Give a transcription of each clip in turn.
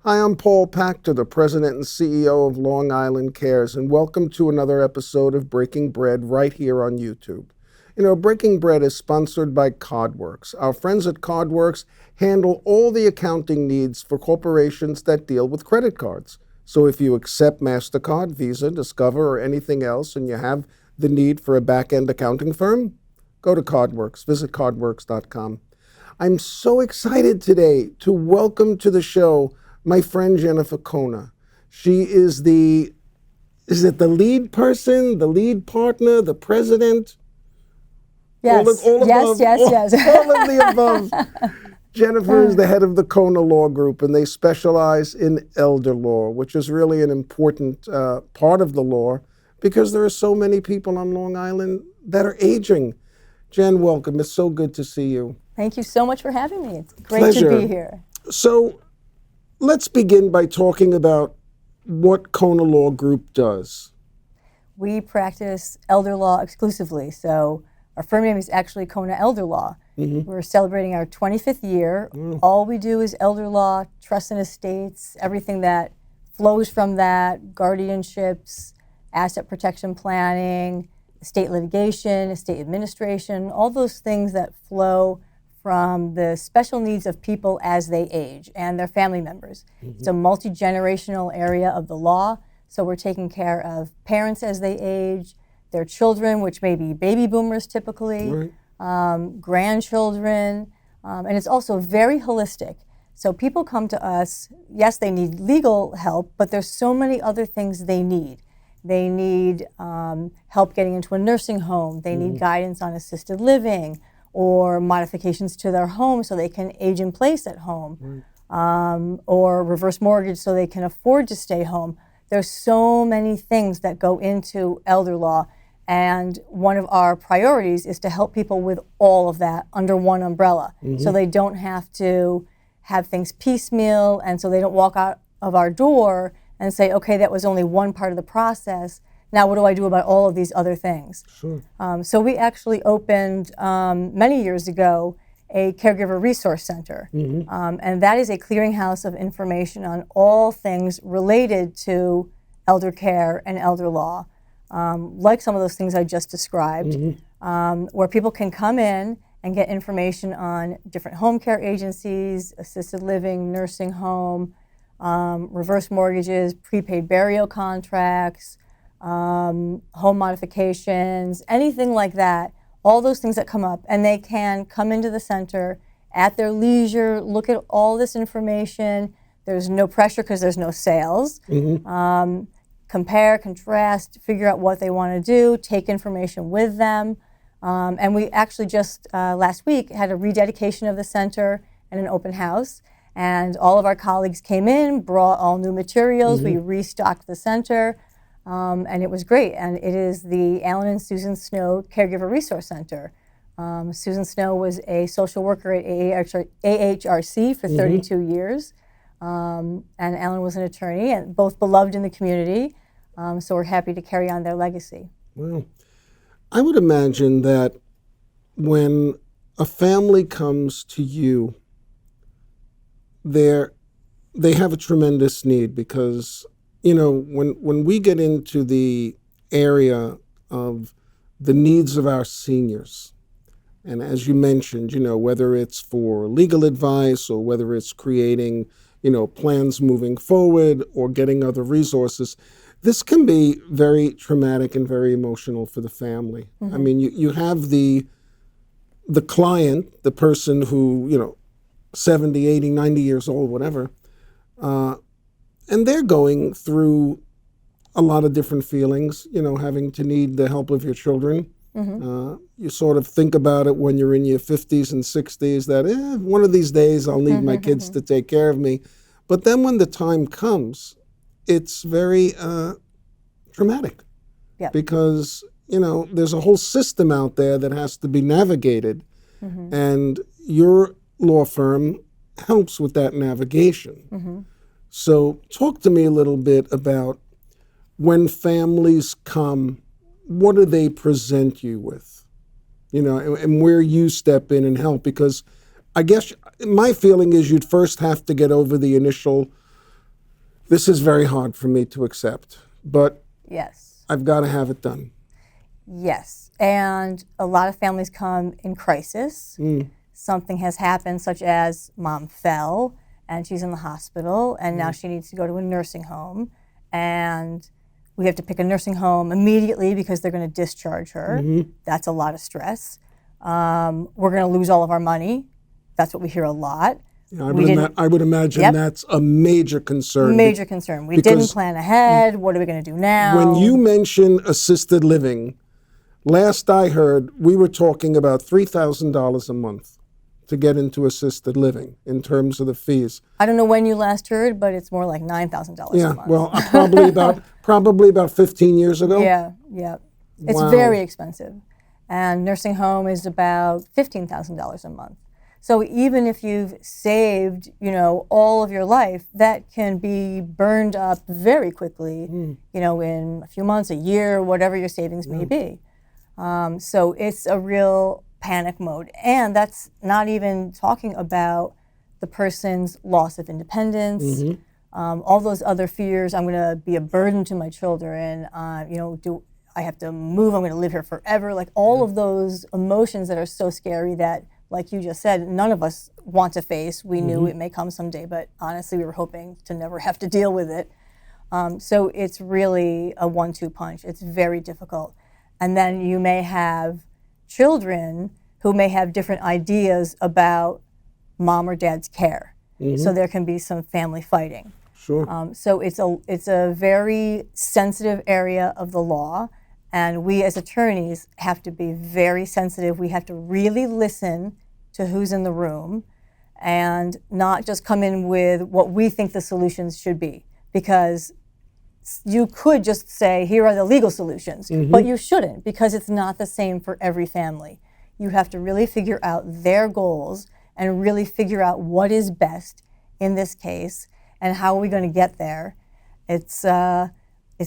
Hi, I'm Paule Pachter, the President and CEO of Long Island Cares, and welcome to another episode of Breaking Bread right here on YouTube. You know, Breaking Bread is sponsored by CardWorks. Our friends at CardWorks handle all the accounting needs for corporations that deal with credit cards. So if you accept MasterCard, Visa, Discover, or anything else, and you have the need for a back-end accounting firm, go to CardWorks. Visit cardworks.com. I'm so excited today to welcome to the show my friend Jennifer Cona. She is the lead person, the lead partner, the president? Yes, all yes, above, yes. all of the above. Jennifer is the head of the Kona Law Group, and they specialize in elder law, which is really an important part of the law because there are so many people on Long Island that are aging. Jen, welcome. It's so good to see you. Thank you so much for having me. It's great Pleasure. to be here. So let's begin by talking about what Kona Law Group does. We practice elder law exclusively. So our firm name is actually Kona Elder Law. Mm-hmm. We're celebrating our 25th year. All we do is elder law, trust and estates, everything that flows from that, guardianships, asset protection planning, estate litigation, estate administration, all those things that flow from the special needs of people as they age and their family members. Mm-hmm. It's a multi-generational area of the law, so we're taking care of parents as they age, their children, which may be baby boomers typically, right. Grandchildren, and it's also very holistic. So people come to us, yes, they need legal help, but there's so many other things they need. They need help getting into a nursing home. They need guidance on assisted living or modifications to their home so they can age in place at home, or reverse mortgage so they can afford to stay home. There's so many things that go into elder law, and one of our priorities is to help people with all of that under one umbrella, so they don't have to have things piecemeal, and so they don't walk out of our door and say, okay, that was only one part of the process. Now what do I do about all of these other things? Sure. So we actually opened many years ago a caregiver resource center. And that is a clearinghouse of information on all things related to elder care and elder law, like some of those things I just described, where people can come in and get information on different home care agencies, assisted living, nursing home, reverse mortgages, prepaid burial contracts, home modifications, anything like that, all those things that come up, and they can come into the center at their leisure, look at all this information. There's no pressure because there's no sales. Compare, contrast, figure out what they want to do, take information with them. And we actually just last week had a rededication of the center and an open house. And all of our colleagues came in, brought all new materials. We restocked the center. And it was great. And it is the Alan and Susan Snow Caregiver Resource Center. Susan Snow was a social worker at AHRC for 32 years. And Alan was an attorney, and both beloved in the community. So we're happy to carry on their legacy. Well, I would imagine that when a family comes to you, they have a tremendous need because, you know, when we get into the area of the needs of our seniors, and as you mentioned, you know, whether it's for legal advice or whether it's creating, you know, plans moving forward or getting other resources, this can be very traumatic and very emotional for the family. I mean, you have the client, the person who, you know, 70, 80, 90 years old, whatever, and they're going through a lot of different feelings, you know, having to need the help of your children. You sort of think about it when you're in your 50s and 60s that one of these days I'll need my kids to take care of me. But then when the time comes, it's very traumatic because, you know, there's a whole system out there that has to be navigated. And your law firm helps with that navigation. So talk to me a little bit about when families come, what do they present you with? You know, and where you step in and help, because I guess my feeling is you'd first have to get over the initial This is very hard for me to accept, but Yes. I've got to have it done. Yes. And a lot of families come in crisis. Something has happened, such as mom fell and she's in the hospital, and now she needs to go to a nursing home. And we have to pick a nursing home immediately because they're going to discharge her. That's a lot of stress. We're going to lose all of our money. That's what we hear a lot. Yeah, I would imagine that's a major concern. Major concern. We didn't plan ahead. What are we going to do now? When you mention assisted living, last I heard, we were talking about $3,000 a month to get into assisted living in terms of the fees. I don't know when you last heard, but it's more like $9,000 a month. Well, probably about 15 years ago. Yeah. It's very expensive. And nursing home is about $15,000 a month. So even if you've saved, all of your life, that can be burned up very quickly, in a few months, a year, whatever your savings may be. So it's a real panic mode. And that's not even talking about the person's loss of independence, all those other fears. I'm going to be a burden to my children. Do I have to move? I'm going to live here forever. Like all of those emotions that are so scary that, like you just said, none of us want to face. We knew it may come someday, but honestly, we were hoping to never have to deal with it. So it's really a 1-2 punch. It's very difficult. And then you may have children who may have different ideas about mom or dad's care. So there can be some family fighting. Sure. So it's a very sensitive area of the law. And we as attorneys have to be very sensitive. We have to really listen to who's in the room and not just come in with what we think the solutions should be. Because you could just say, here are the legal solutions, but you shouldn't, because it's not the same for every family. You have to really figure out their goals and really figure out what is best in this case and how are we going to get there. It's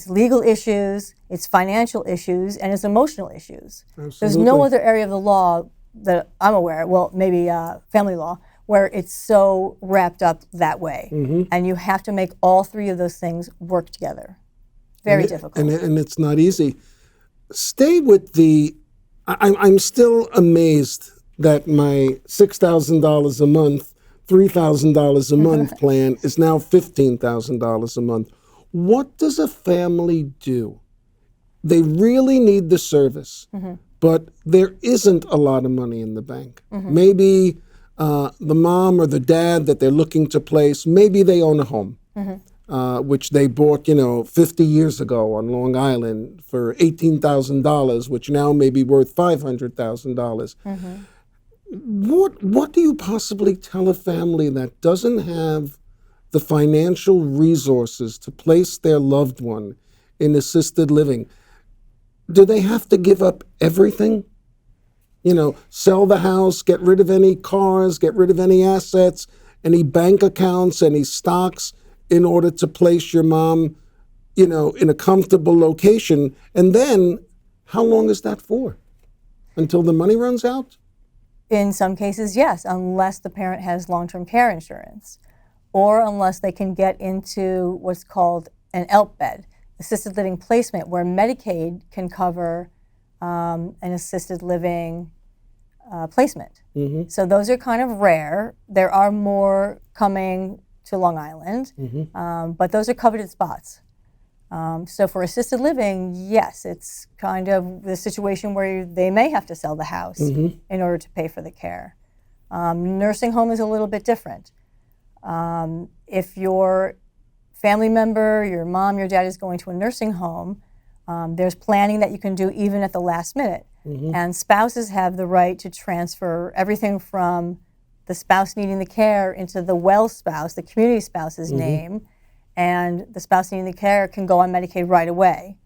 legal issues, it's financial issues, and it's emotional issues. Absolutely. There's no other area of the law that I'm aware of, well, maybe family law, where it's so wrapped up that way. And you have to make all three of those things work together. Very difficult. And it's not easy. Stay with I'm still amazed that my $6,000 a month, $3,000 a month plan is now $15,000 a month. What does a family do? They really need the service, but there isn't a lot of money in the bank. Maybe the mom or the dad that they're looking to place, maybe they own a home, which they bought, 50 years ago on Long Island for $18,000, which now may be worth $500,000. What do you possibly tell a family that doesn't have the financial resources to place their loved one in assisted living? Do they have to give up everything? Sell the house, get rid of any cars, get rid of any assets, any bank accounts, any stocks, in order to place your mom, in a comfortable location. And then, how long is that for? Until the money runs out? In some cases, yes, unless the parent has long-term care insurance, or unless they can get into what's called an ALP bed, assisted living placement, where Medicaid can cover an assisted living placement. So those are kind of rare. There are more coming to Long Island, but those are coveted spots. So for assisted living, yes, it's kind of the situation where they may have to sell the house in order to pay for the care. Nursing home is a little bit different. If your family member, your mom, your dad is going to a nursing home, there's planning that you can do even at the last minute. And spouses have the right to transfer everything from the spouse needing the care into the well spouse, the community spouse's name, and the spouse needing the care can go on Medicaid right away.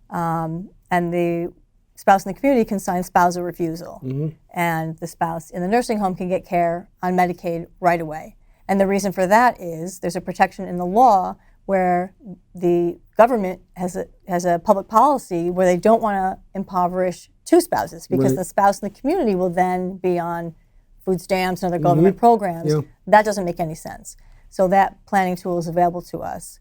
And the spouse in the community can sign spousal refusal. And the spouse in the nursing home can get care on Medicaid right away. And the reason for that is there's a protection in the law where the government has a public policy where they don't want to impoverish two spouses, because the spouse in the community will then be on food stamps and other government programs. That doesn't make any sense. So that planning tool is available to us.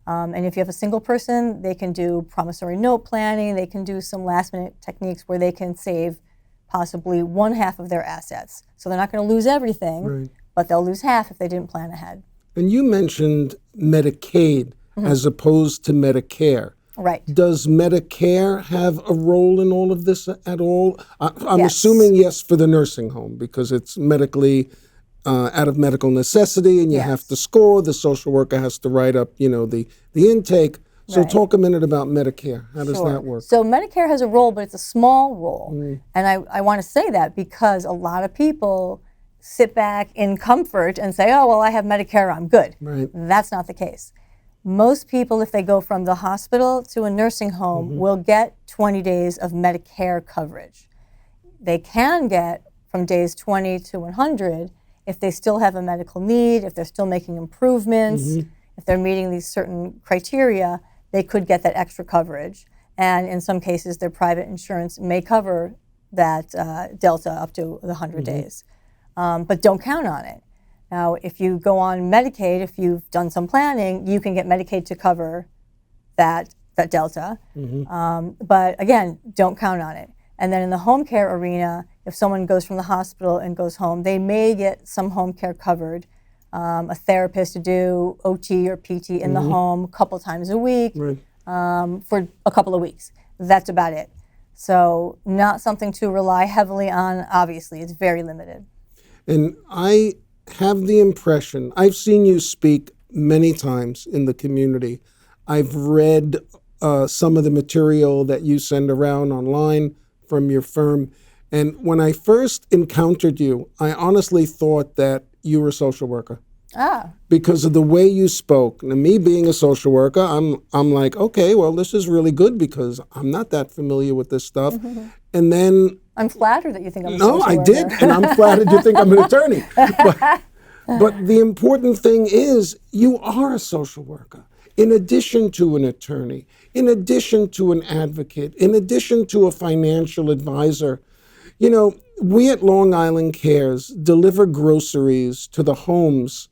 And if you have a single person, they can do promissory note planning. They can do some last-minute techniques where they can save possibly one half of their assets. So they're not going to lose everything, Right. but they'll lose half if they didn't plan ahead. And you mentioned Medicaid as opposed to Medicare. Right. Does Medicare have a role in all of this at all? I'm Yes. assuming yes for the nursing home because it's medically out of medical necessity, and you Yes. have to score. The social worker has to write up, the intake. So Right. talk a minute about Medicare. How does Sure. that work? So Medicare has a role, but it's a small role. And I want to say that because a lot of people sit back in comfort and say, oh, well, I have Medicare, I'm good. Right. That's not the case. Most people, if they go from the hospital to a nursing home, will get 20 days of Medicare coverage. They can get from days 20 to 100 if they still have a medical need, if they're still making improvements, if they're meeting these certain criteria, they could get that extra coverage. And in some cases, their private insurance may cover that delta up to the 100 days. But don't count on it. Now, if you go on Medicaid, if you've done some planning, you can get Medicaid to cover that delta. But again, don't count on it. And then in the home care arena, if someone goes from the hospital and goes home, they may get some home care covered. A therapist to do OT or PT in the home a couple times a week Right. for a couple of weeks. That's about it. So not something to rely heavily on, obviously. It's very limited. And I have the impression, I've seen you speak many times in the community. I've read some of the material that you send around online from your firm. And when I first encountered you, I honestly thought that you were a social worker. Because of the way you spoke. And me being a social worker, I'm like, okay, well, this is really good because I'm not that familiar with this stuff. And then I'm flattered that you think I'm a social no, worker. I did, and I'm flattered you think I'm an attorney. But the important thing is you are a social worker. In addition to an attorney, in addition to an advocate, in addition to a financial advisor, we at Long Island Cares deliver groceries to the homes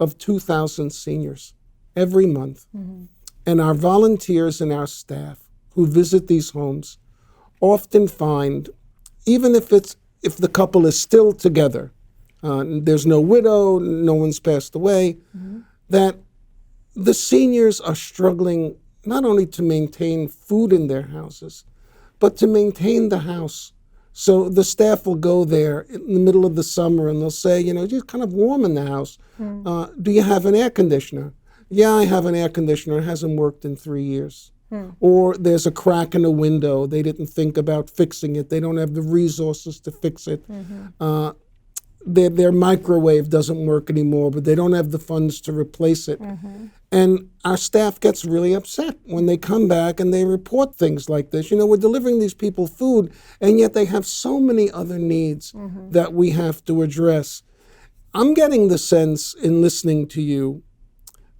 of 2,000 seniors every month. And our volunteers and our staff who visit these homes often find, even if the couple is still together, there's no widow, no one's passed away, that the seniors are struggling not only to maintain food in their houses, but to maintain the house. So the staff will go there in the middle of the summer and they'll say, it's kind of warm in the house. Do you have an air conditioner? Yeah, I have an air conditioner. It hasn't worked in 3 years. Or there's a crack in a window. They didn't think about fixing it. They don't have the resources to fix it. Their microwave doesn't work anymore, but they don't have the funds to replace it. And our staff gets really upset when they come back and they report things like this. We're delivering these people food, and yet they have so many other needs that we have to address. I'm getting the sense in listening to you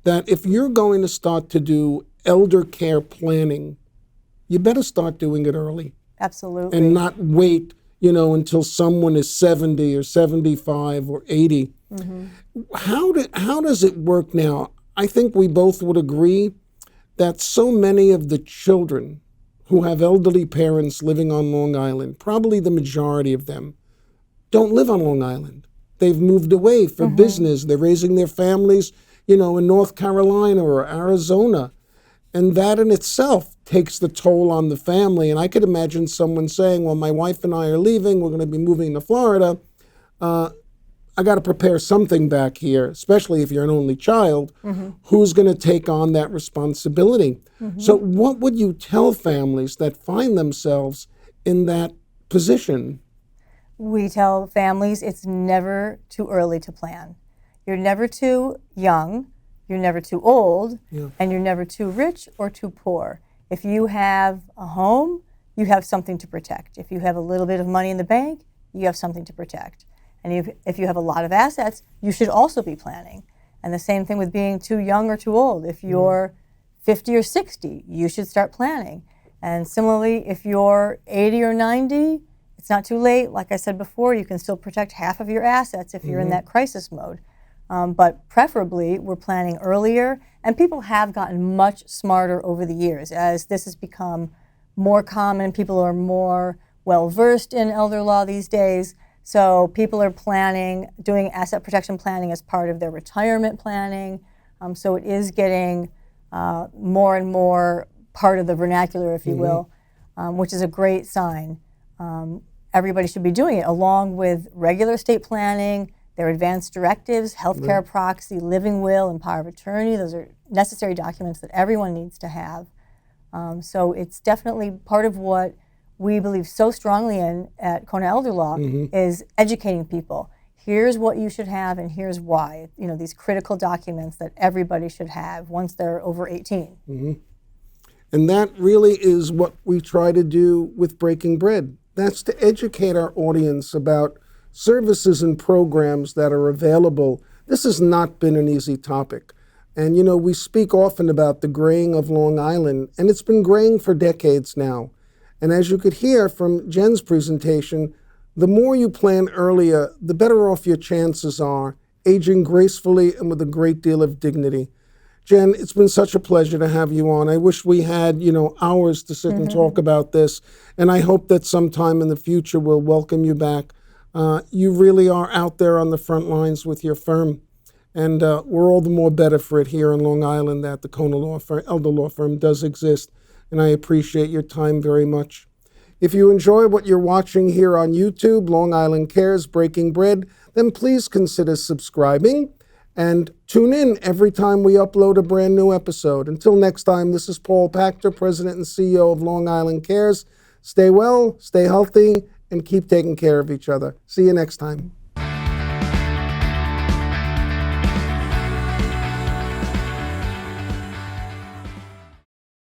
that if you're going to start to do elder care planning, you better start doing it early. Absolutely. And not wait, until someone is 70 or 75 or 80. How does it work now? I think we both would agree that so many of the children who have elderly parents living on Long Island, probably the majority of them, don't live on Long Island. They've moved away for business. They're raising their families, in North Carolina or Arizona. And that in itself takes the toll on the family. And I could imagine someone saying, well, my wife and I are leaving. We're going to be moving to Florida. I got to prepare something back here, especially if you're an only child, who's going to take on that responsibility. So what would you tell families that find themselves in that position? We tell families it's never too early to plan. You're never too young, you're never too old, and you're never too rich or too poor. If you have a home, you have something to protect. If you have a little bit of money in the bank, you have something to protect. And if you have a lot of assets, you should also be planning. And the same thing with being too young or too old. If you're 50 or 60, you should start planning. And similarly, if you're 80 or 90, it's not too late. Like I said before, you can still protect half of your assets if you're in that crisis mode. But preferably, we're planning earlier, and people have gotten much smarter over the years as this has become more common. People are more well-versed in elder law these days, so people are planning, doing asset protection planning as part of their retirement planning. So it is getting more and more part of the vernacular, if you will, which is a great sign. Everybody should be doing it along with regular estate planning, their advanced directives, healthcare proxy, living will, and power of attorney. Those are necessary documents that everyone needs to have. So it's definitely part of what we believe so strongly in at Kona Elder Law is educating people. Here's what you should have and here's why. You know, these critical documents that everybody should have once they're over 18. And that really is what we try to do with Breaking Bread. That's to educate our audience about services and programs that are available. This has not been an easy topic. And, you know, we speak often about the graying of Long Island, and it's been graying for decades now. And as you could hear from Jen's presentation, the more you plan earlier, the better off your chances are, aging gracefully and with a great deal of dignity. Jen, it's been such a pleasure to have you on. I wish we had, you know, hours to sit and talk about this, and I hope that sometime in the future we'll welcome you back. You really are out there on the front lines with your firm, and we're all the more better for it here in Long Island that the Kona Law Firm, Elder Law Firm does exist, and I appreciate your time very much. If you enjoy what you're watching here on YouTube, Long Island Cares Breaking Bread, then please consider subscribing and tune in every time we upload a brand new episode. Until next time, this is Paule Pachter, President and CEO of Long Island Cares. Stay well, stay healthy, and keep taking care of each other. See you next time.